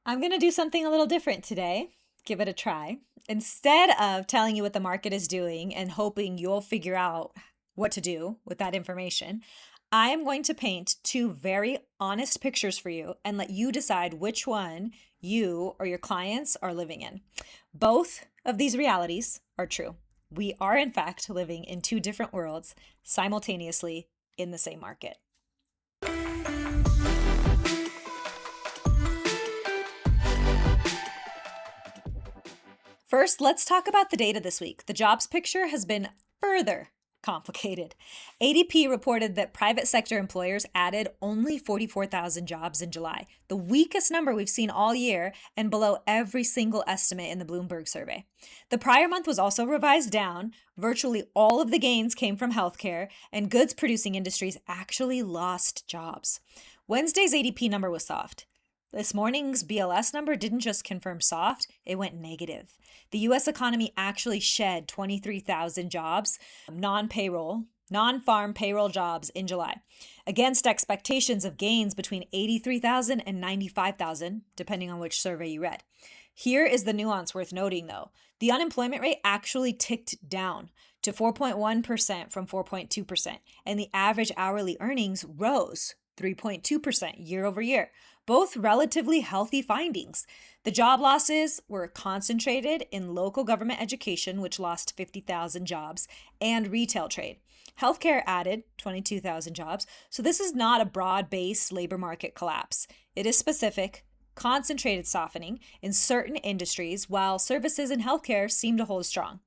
I'm going to do something a little different today. Give it a try. Instead of telling you what the market is doing and hoping you'll figure out what to do with that information, I am going to paint two very honest pictures for you and let you decide which one you or your clients are living in. Both of these realities are true. We are, in fact, living in two different worlds simultaneously in the same market. First, let's talk about the data this week. The jobs picture has been further complicated. ADP reported that private sector employers added only 44,000 jobs in July, the weakest number we've seen all year and below every single estimate in the Bloomberg survey. The prior month was also revised down. Virtually all of the gains came from healthcare, and goods producing industries actually lost jobs. Wednesday's ADP number was soft. This morning's BLS number didn't just confirm soft, it went negative. The US economy actually shed 23,000 jobs, non-payroll, non-farm payroll jobs in July, against expectations of gains between 83,000 and 95,000, depending on which survey you read. Here is the nuance worth noting, though. The unemployment rate actually ticked down to 4.1% from 4.2%, and the average hourly earnings rose 3.2% year over year, both relatively healthy findings. The job losses were concentrated in local government education, which lost 50,000 jobs, and retail trade. Healthcare added 22,000 jobs, so this is not a broad-based labor market collapse. It is specific, concentrated softening in certain industries, while services and healthcare seem to hold strong.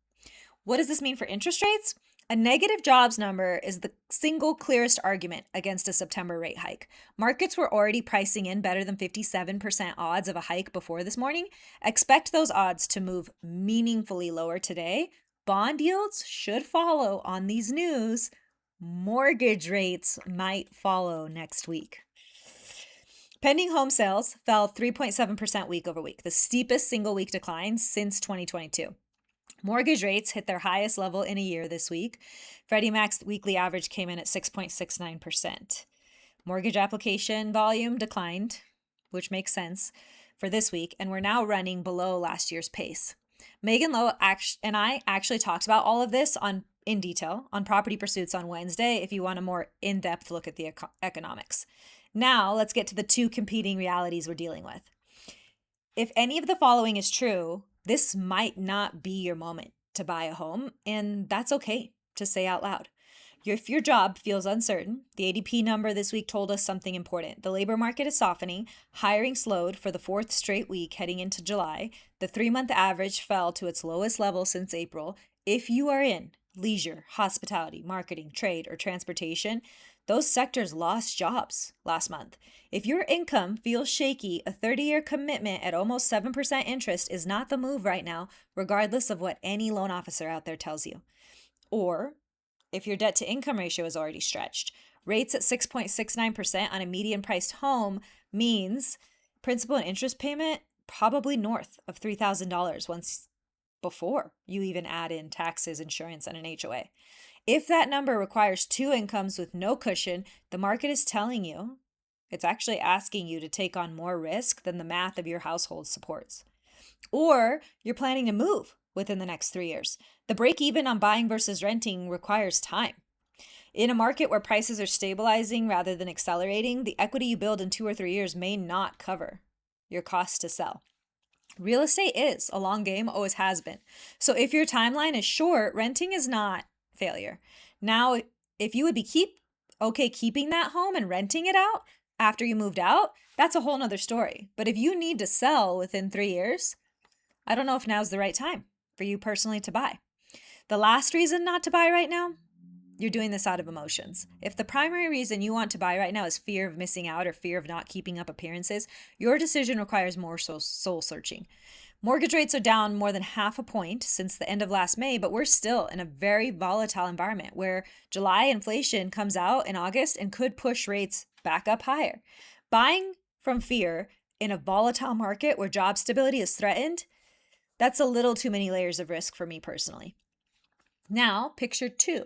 What does this mean for interest rates? A negative jobs number is the single clearest argument against a September rate hike. Markets were already pricing in better than 57% odds of a hike before this morning. Expect those odds to move meaningfully lower today. Bond yields should follow on these news. Mortgage rates might follow next week. Pending home sales fell 3.7% week over week, the steepest single week decline since 2022. Mortgage rates hit their highest level in a year this week. Freddie Mac's weekly average came in at 6.69%. Mortgage application volume declined, which makes sense for this week, and we're now running below last year's pace. Megan Lowe and I actually talked about all of this in detail on Property Pursuits on Wednesday if you want a more in-depth look at the economics. Now, let's get to the two competing realities we're dealing with. If any of the following is true, this might not be your moment to buy a home, and that's okay to say out loud. If your job feels uncertain, the ADP number this week told us something important. The labor market is softening. Hiring slowed for the fourth straight week heading into July. The 3-month average fell to its lowest level since April. If you are in leisure, hospitality, marketing, trade, or transportation, those sectors lost jobs last month. If your income feels shaky, a 30-year commitment at almost 7% interest is not the move right now, regardless of what any loan officer out there tells you. Or if your debt to income ratio is already stretched, rates at 6.69% on a median priced home means principal and interest payment probably north of $3,000 once before you even add in taxes, insurance, and an HOA. If that number requires two incomes with no cushion, the market is telling you, it's actually asking you to take on more risk than the math of your household supports. Or you're planning to move within the next 3 years. The break even on buying versus renting requires time. In a market where prices are stabilizing rather than accelerating, the equity you build in 2 or 3 years may not cover your cost to sell. Real estate is a long game, always has been. So if your timeline is short, renting is not failure. Now, if you would be keeping that home and renting it out after you moved out, that's a whole nother story. But if you need to sell within 3 years, I don't know if now's the right time for you personally to buy. The last reason not to buy right now, you're doing this out of emotions. If the primary reason you want to buy right now is fear of missing out or fear of not keeping up appearances, your decision requires more soul searching. Mortgage rates are down more than half a point since the end of last May, but we're still in a very volatile environment where July inflation comes out in August and could push rates back up higher. Buying from fear in a volatile market where job stability is threatened, that's a little too many layers of risk for me personally. Now, picture two.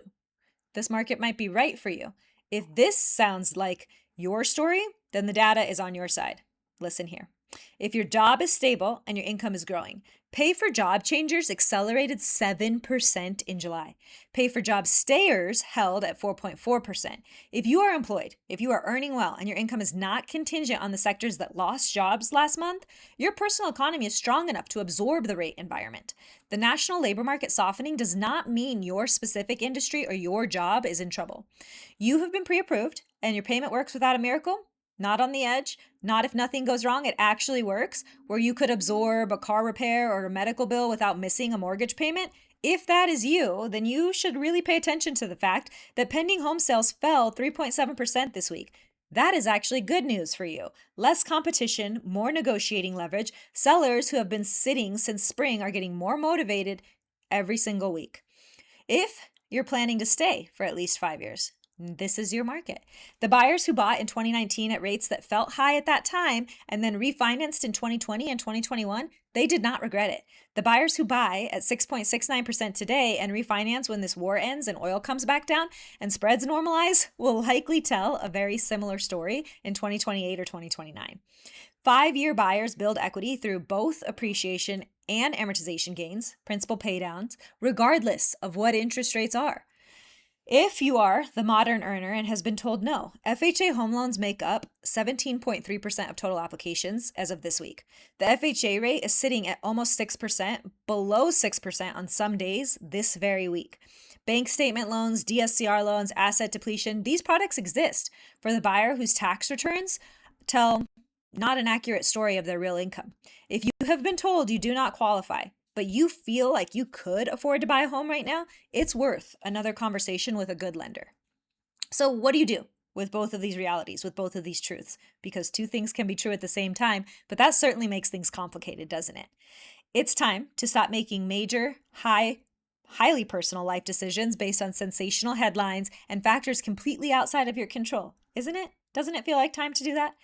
This market might be right for you. If this sounds like your story, then the data is on your side. Listen here. If your job is stable and your income is growing, pay for job changers accelerated 7% in July. Pay for job stayers held at 4.4%. If you are employed, if you are earning well, and your income is not contingent on the sectors that lost jobs last month, your personal economy is strong enough to absorb the rate environment. The national labor market softening does not mean your specific industry or your job is in trouble. You have been pre-approved and your payment works without a miracle. Not on the edge, not if nothing goes wrong, it actually works, where you could absorb a car repair or a medical bill without missing a mortgage payment. If that is you, then you should really pay attention to the fact that pending home sales fell 3.7% this week. That is actually good news for you. Less competition, more negotiating leverage. Sellers who have been sitting since spring are getting more motivated every single week. If you're planning to stay for at least 5 years, this is your market. The buyers who bought in 2019 at rates that felt high at that time and then refinanced in 2020 and 2021, they did not regret it. The buyers who buy at 6.69% today and refinance when this war ends and oil comes back down and spreads normalize will likely tell a very similar story in 2028 or 2029. 5-year buyers build equity through both appreciation and amortization gains, principal paydowns, regardless of what interest rates are. If you are the modern earner and has been told no, FHA home loans make up 17.3% of total applications as of this week. The FHA rate is sitting at almost 6%, below 6% on some days this very week. Bank statement loans, DSCR loans, asset depletion, these products exist for the buyer whose tax returns tell not an accurate story of their real income. If you have been told you do not qualify, but you feel like you could afford to buy a home right now, it's worth another conversation with a good lender. So what do you do with both of these realities, with both of these truths? Because two things can be true at the same time, but that certainly makes things complicated, doesn't it? It's time to stop making major, highly personal life decisions based on sensational headlines and factors completely outside of your control, isn't it? Doesn't it feel like time to do that?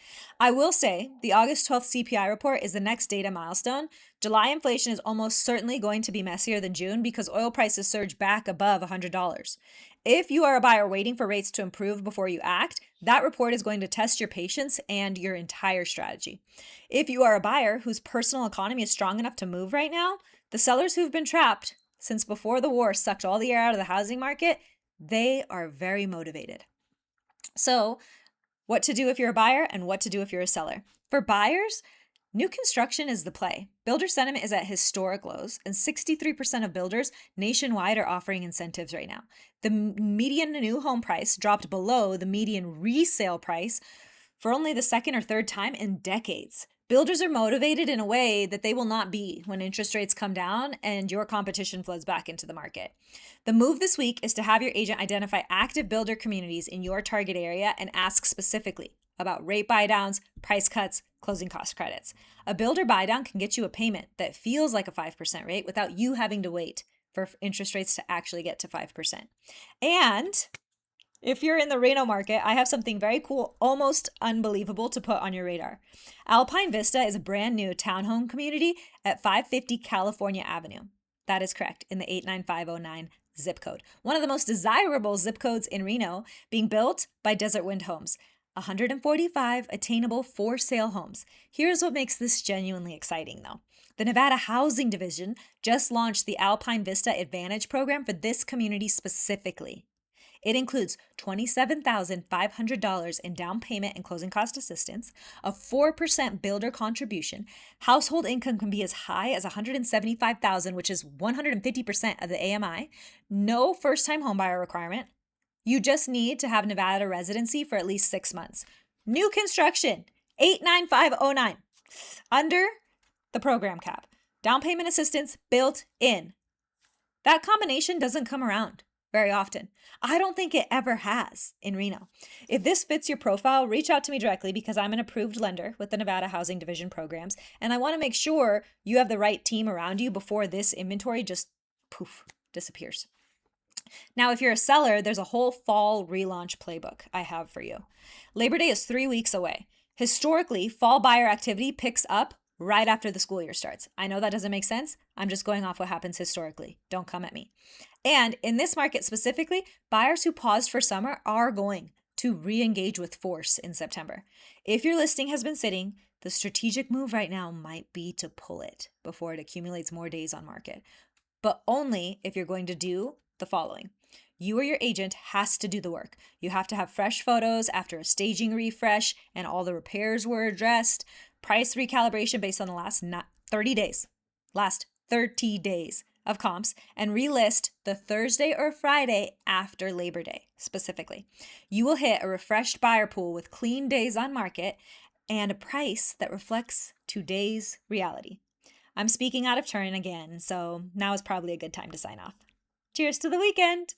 I will say the August 12th CPI report is the next data milestone. July inflation is almost certainly going to be messier than June because oil prices surge back above $100. If you are a buyer waiting for rates to improve before you act, that report is going to test your patience and your entire strategy. If you are a buyer whose personal economy is strong enough to move right now, the sellers who've been trapped since before the war sucked all the air out of the housing market, they are very motivated. So, what to do if you're a buyer and what to do if you're a seller. For buyers, new construction is the play. Builder sentiment is at historic lows, and 63% of builders nationwide are offering incentives right now. The median new home price dropped below the median resale price for only the second or third time in decades. Builders are motivated in a way that they will not be when interest rates come down and your competition floods back into the market. The move this week is to have your agent identify active builder communities in your target area and ask specifically about rate buydowns, price cuts, closing cost credits. A builder buydown can get you a payment that feels like a 5% rate without you having to wait for interest rates to actually get to 5%. And if you're in the Reno market, I have something very cool, almost unbelievable to put on your radar. Alpine Vista is a brand new townhome community at 550 California Avenue. That is correct, in the 89509 zip code. One of the most desirable zip codes in Reno, being built by Desert Wind Homes. 145 attainable for-sale homes. Here's what makes this genuinely exciting, though. The Nevada Housing Division just launched the Alpine Vista Advantage program for this community specifically. It includes $27,500 in down payment and closing cost assistance, a 4% builder contribution. Household income can be as high as $175,000, which is 150% of the AMI. No first-time homebuyer requirement. You just need to have Nevada residency for at least 6 months. New construction, 89509, under the program cap. Down payment assistance built in. That combination doesn't come around very often. I don't think it ever has in Reno. If this fits your profile, reach out to me directly because I'm an approved lender with the Nevada Housing Division programs, and I want to make sure you have the right team around you before this inventory just disappears. Now, if you're a seller, there's a whole fall relaunch playbook I have for you. Labor Day is 3 weeks away. Historically, fall buyer activity picks up right after the school year starts. I know that doesn't make sense. I'm just going off what happens historically. Don't come at me. And in this market specifically, buyers who paused for summer are going to re-engage with force in September. If your listing has been sitting, The strategic move right now might be to pull it before it accumulates more days on market, but only if you're going to do the following. You or your agent has to do the work. You have to have fresh photos after a staging refresh and all the repairs were addressed, price recalibration based on the last 30 days of comps, and relist the Thursday or Friday after Labor Day specifically. You will hit a refreshed buyer pool with clean days on market and a price that reflects today's reality. I'm speaking out of turn again, so now is probably a good time to sign off. Cheers to the weekend!